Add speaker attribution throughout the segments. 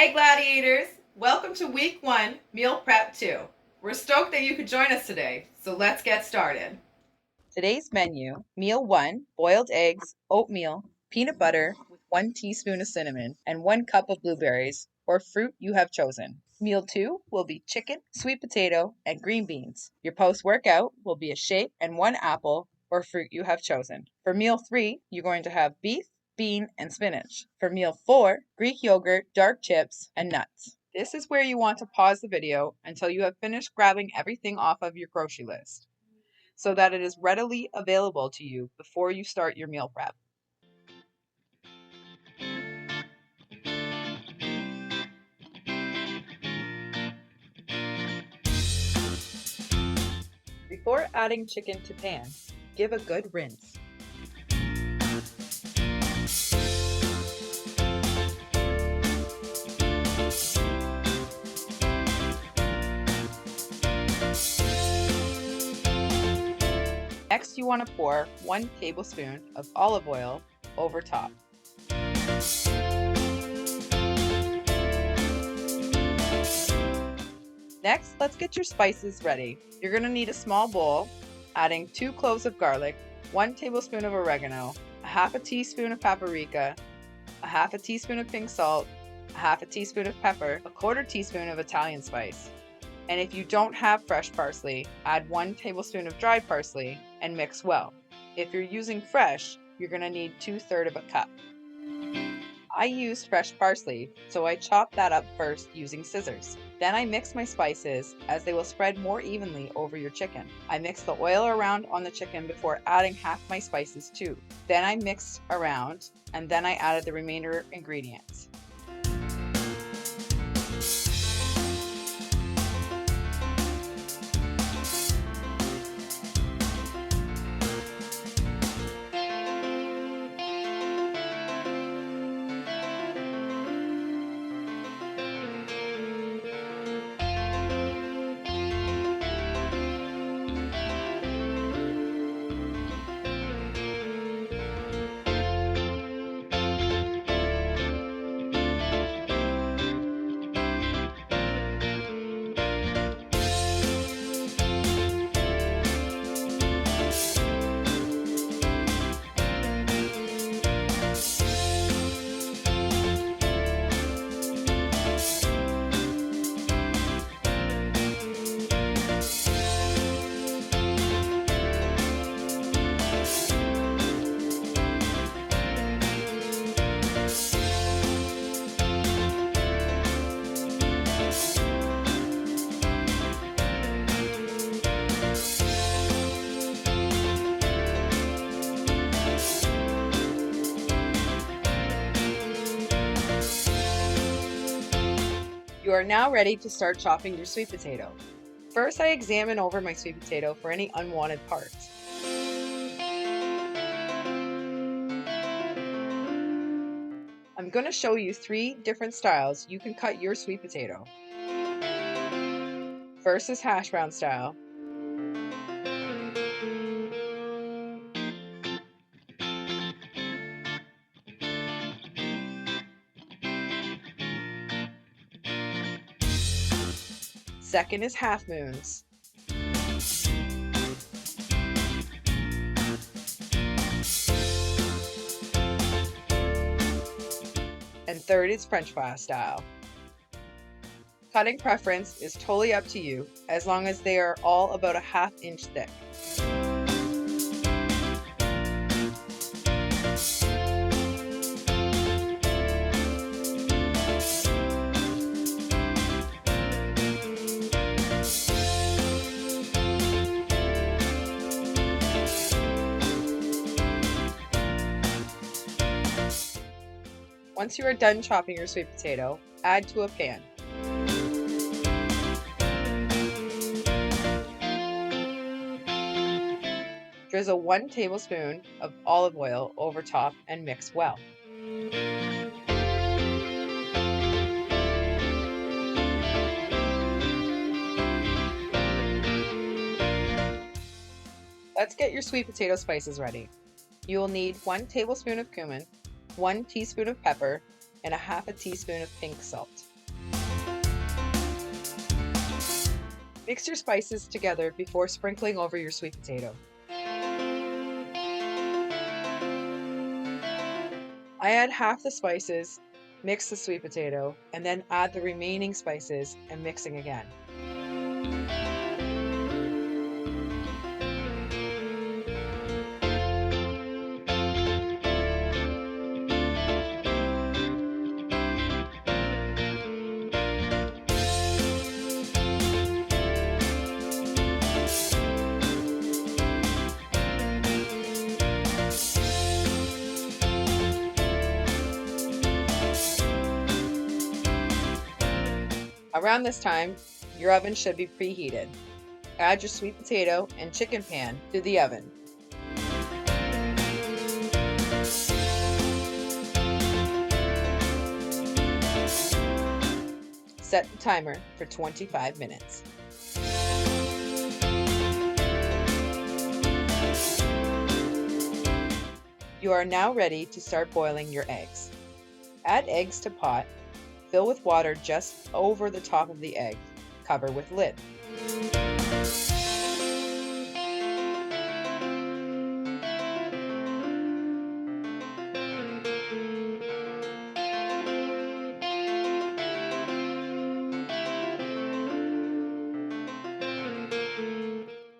Speaker 1: Hey Gladiators! Welcome to week 1, Meal Prep 2. We're stoked that you could join us today, so let's get started.
Speaker 2: Today's menu, Meal 1, boiled eggs, oatmeal, peanut butter with 1 teaspoon of cinnamon, and 1 cup of blueberries, or fruit you have chosen. Meal 2 will be chicken, sweet potato, and green beans. Your post-workout will be a shake and 1 apple, or fruit you have chosen. For Meal 3, you're going to have beef, bean, and spinach. For Meal 4, Greek yogurt, dark chips, and nuts. This is where you want to pause the video until you have finished grabbing everything off of your grocery list, so that it is readily available to you before you start your meal prep. Before adding chicken to pan, give a good rinse. Next, you want to pour 1 tablespoon of olive oil over top. Next, let's get your spices ready. You're going to need a small bowl, adding 2 cloves of garlic, 1 tablespoon of oregano, a half a teaspoon of paprika, a half a teaspoon of pink salt, a half a teaspoon of pepper, a quarter teaspoon of Italian spice. And if you don't have fresh parsley, add 1 tablespoon of dried parsley and mix well. If you're using fresh, you're going to need 2/3 of a cup. I used fresh parsley, so I chopped that up first using scissors. Then I mix my spices, as they will spread more evenly over your chicken. I mix the oil around on the chicken before adding half my spices too. Then I mixed around, and then I added the remainder ingredients. You are now ready to start chopping your sweet potato. First, I examine over my sweet potato for any unwanted parts. I'm going to show you 3 different styles you can cut your sweet potato. First is hash brown style. Second is half moons. And third is French fry style. Cutting preference is totally up to you, as long as they are all about a 1/2 inch thick. Once you are done chopping your sweet potato, add to a pan. Drizzle 1 tablespoon of olive oil over top and mix well. Let's get your sweet potato spices ready. You will need 1 tablespoon of cumin, 1 teaspoon of pepper, and a 1/2 teaspoon of pink salt. Mix your spices together before sprinkling over your sweet potato. I add half the spices, mix the sweet potato, and then add the remaining spices and mixing again. Around this time, your oven should be preheated. Add your sweet potato and chicken pan to the oven. Set the timer for 25 minutes. You are now ready to start boiling your eggs. Add eggs to pot. Fill with water just over the top of the egg. Cover with lid.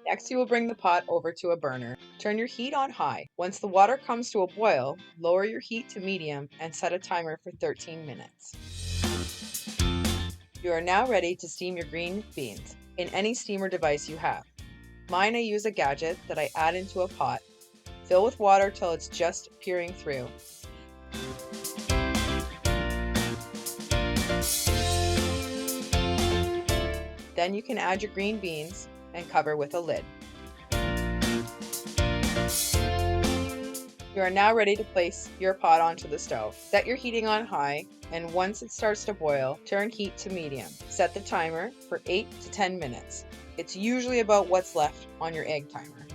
Speaker 2: Next, you will bring the pot over to a burner. Turn your heat on high. Once the water comes to a boil, lower your heat to medium and set a timer for 13 minutes. You are now ready to steam your green beans in any steamer device you have. Mine, I use a gadget that I add into a pot. Fill with water till it's just peering through. Then you can add your green beans and cover with a lid. You are now ready to place your pot onto the stove. Set your heating on high, and once it starts to boil, turn heat to medium. Set the timer for 8 to 10 minutes. It's usually about what's left on your egg timer.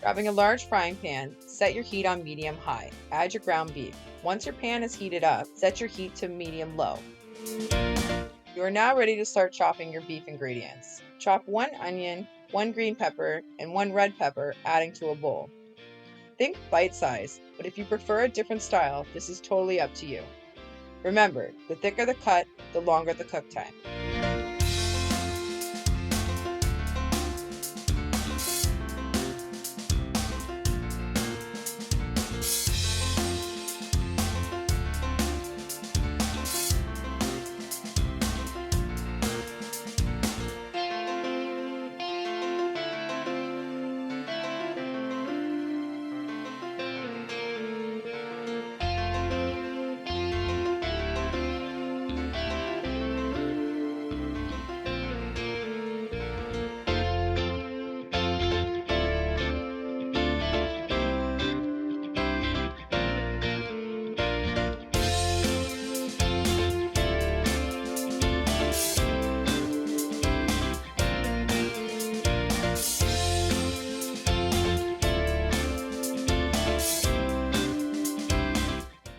Speaker 2: Grabbing a large frying pan, set your heat on medium-high. Add your ground beef. Once your pan is heated up, set your heat to medium-low. You are now ready to start chopping your beef ingredients. Chop 1 onion, 1 green pepper, and 1 red pepper, adding to a bowl. Think bite size, but if you prefer a different style, this is totally up to you. Remember, the thicker the cut, the longer the cook time.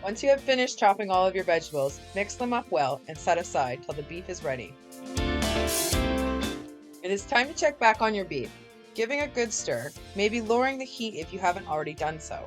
Speaker 2: Once you have finished chopping all of your vegetables, mix them up well and set aside till the beef is ready. It is time to check back on your beef, giving a good stir, maybe lowering the heat if you haven't already done so.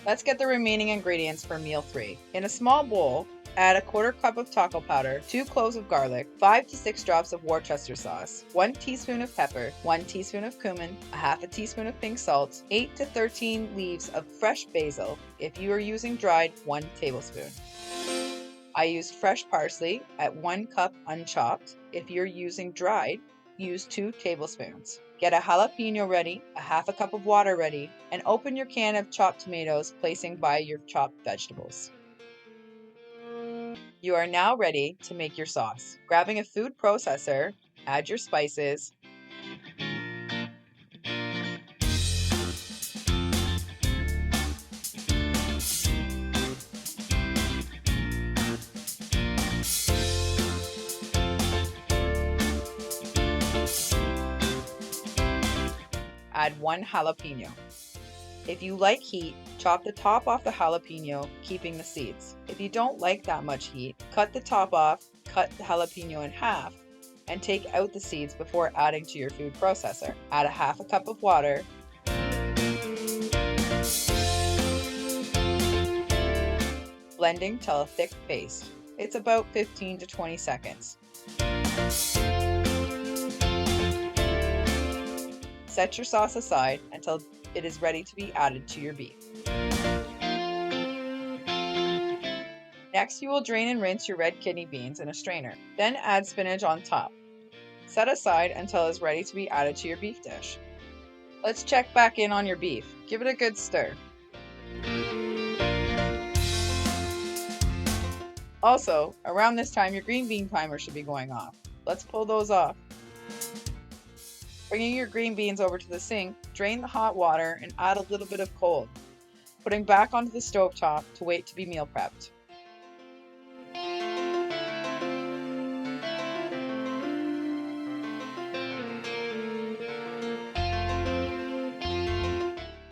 Speaker 2: Let's get the remaining ingredients for meal 3. In a small bowl, add a 1/4 cup of taco powder, 2 cloves of garlic, 5 to 6 drops of Worcester sauce, 1 teaspoon of pepper, 1 teaspoon of cumin, a half a teaspoon of pink salt, 8 to 13 leaves of fresh basil. If you are using dried, 1 tablespoon. I used fresh parsley at 1 cup unchopped. If you're using dried, use 2 tablespoons. Get a jalapeno ready, a half a cup of water ready, and open your can of chopped tomatoes, placing by your chopped vegetables. You are now ready to make your sauce. Grabbing a food processor, add your spices, add 1 jalapeno. If you like heat, chop the top off the jalapeno, keeping the seeds. If you don't like that much heat, cut the top off, cut the jalapeno in half, and take out the seeds before adding to your food processor. Add a half a cup of water. Blending till a thick paste. It's about 15 to 20 seconds. Set your sauce aside until it is ready to be added to your beef. Next, you will drain and rinse your red kidney beans in a strainer. Then add spinach on top. Set aside until it is ready to be added to your beef dish. Let's check back in on your beef. Give it a good stir. Also, around this time, your green bean timer should be going off. Let's pull those off. Bringing your green beans over to the sink, drain the hot water and add a little bit of cold. Putting back onto the stovetop to wait to be meal prepped.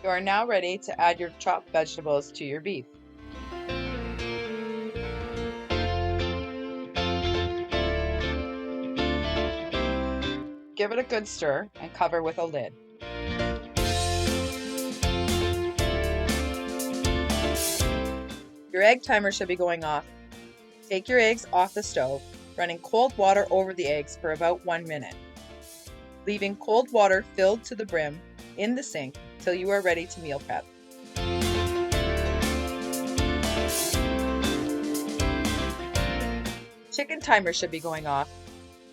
Speaker 2: You are now ready to add your chopped vegetables to your beef. Give it a good stir and cover with a lid. Your egg timer should be going off. Take your eggs off the stove, running cold water over the eggs for about 1 minute. Leaving cold water filled to the brim in the sink till you are ready to meal prep. Chicken timer should be going off.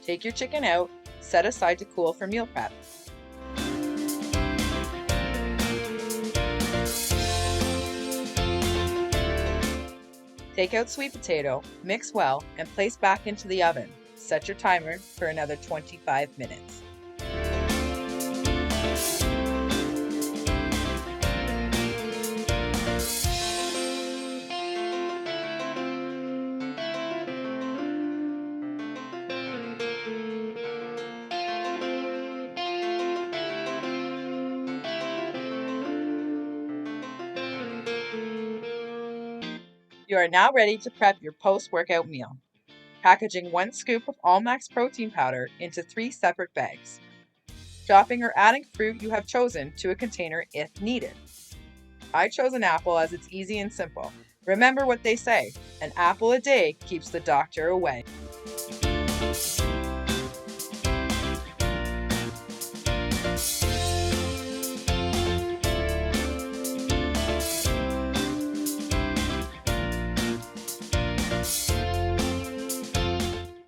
Speaker 2: Take your chicken out, set aside to cool for meal prep. Take out sweet potato, mix well, and place back into the oven. Set your timer for another 25 minutes. You are now ready to prep your post-workout meal. Packaging 1 scoop of All-Max protein powder into 3 separate bags. Chopping or adding fruit you have chosen to a container if needed. I chose an apple as it's easy and simple. Remember what they say, an apple a day keeps the doctor away.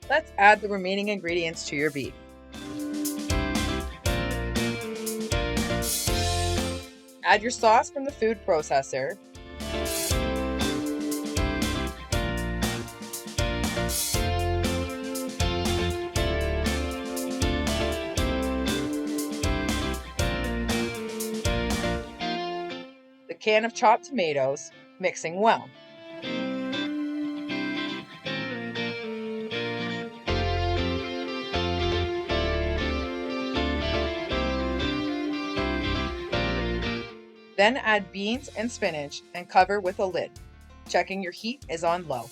Speaker 2: Let's add the remaining ingredients to your beef. Add your sauce from the food processor. The can of chopped tomatoes, mixing well. Then add beans and spinach and cover with a lid, checking your heat is on low.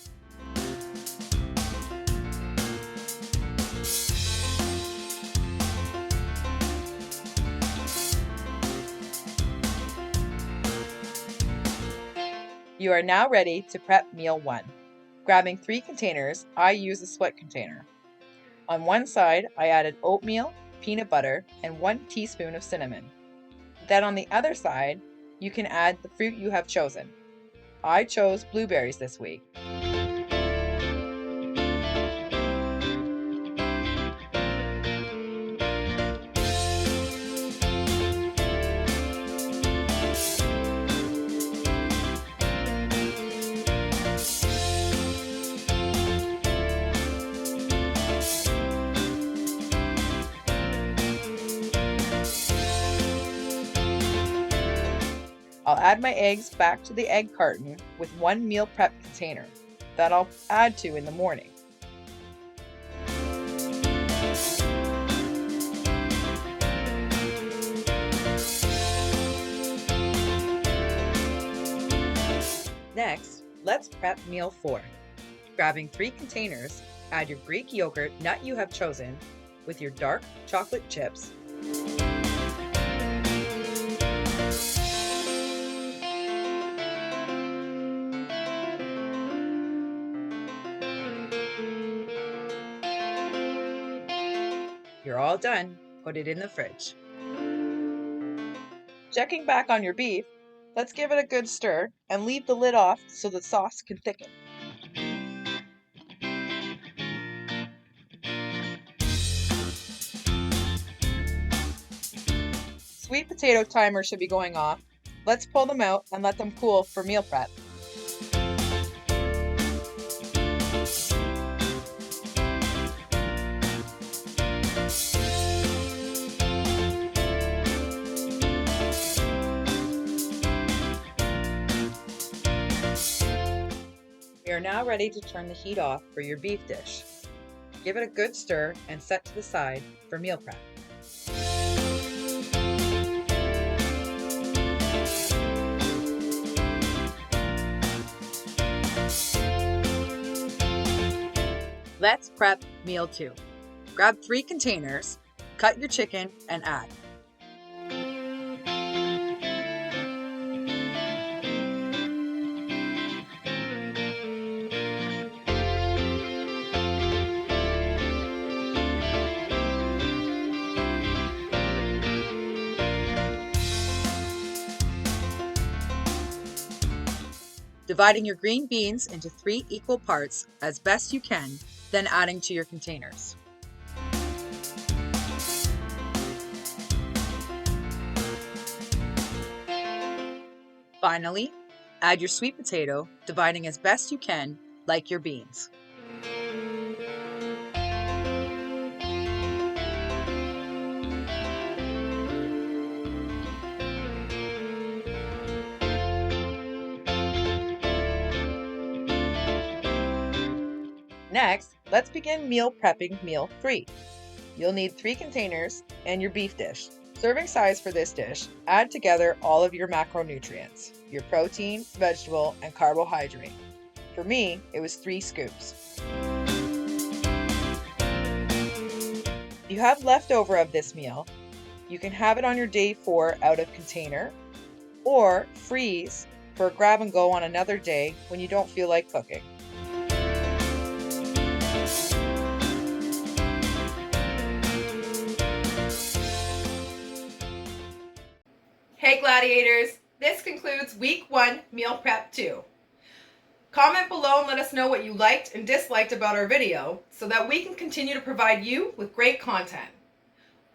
Speaker 2: You are now ready to prep meal 1. Grabbing 3 containers, I use a split container. On one side, I added oatmeal, peanut butter, and 1 teaspoon of cinnamon. Then on the other side, you can add the fruit you have chosen. I chose blueberries this week. I'll add my eggs back to the egg carton with 1 meal prep container that I'll add to in the morning. Let's prep meal 4. Grabbing 3 containers, add your Greek yogurt nut you have chosen with your dark chocolate chips. You're all done. Put it in the fridge. Checking back on your beef, let's give it a good stir and leave the lid off so the sauce can thicken. Sweet potato timer should be going off. Let's pull them out and let them cool for meal prep. We are now ready to turn the heat off for your beef dish. Give it a good stir and set to the side for meal prep. Let's prep meal 2. Grab 3 containers, cut your chicken and add. Dividing your green beans into 3 equal parts as best you can, then adding to your containers. Finally, add your sweet potato, dividing as best you can, like your beans. Next, let's begin meal prepping meal 3. You'll need 3 containers and your beef dish. Serving size for this dish, add together all of your macronutrients, your protein, vegetable, and carbohydrate. For me, it was 3 scoops. If you have leftover of this meal, you can have it on your day 4 out of container, or freeze for a grab and go on another day when you don't feel like cooking.
Speaker 1: Hey Gladiators, this concludes week 1 meal prep 2. Comment below and let us know what you liked and disliked about our video so that we can continue to provide you with great content.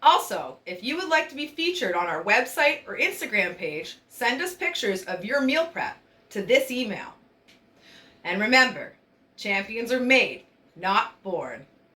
Speaker 1: Also, if you would like to be featured on our website or Instagram page, send us pictures of your meal prep to this email. And remember, champions are made, not born.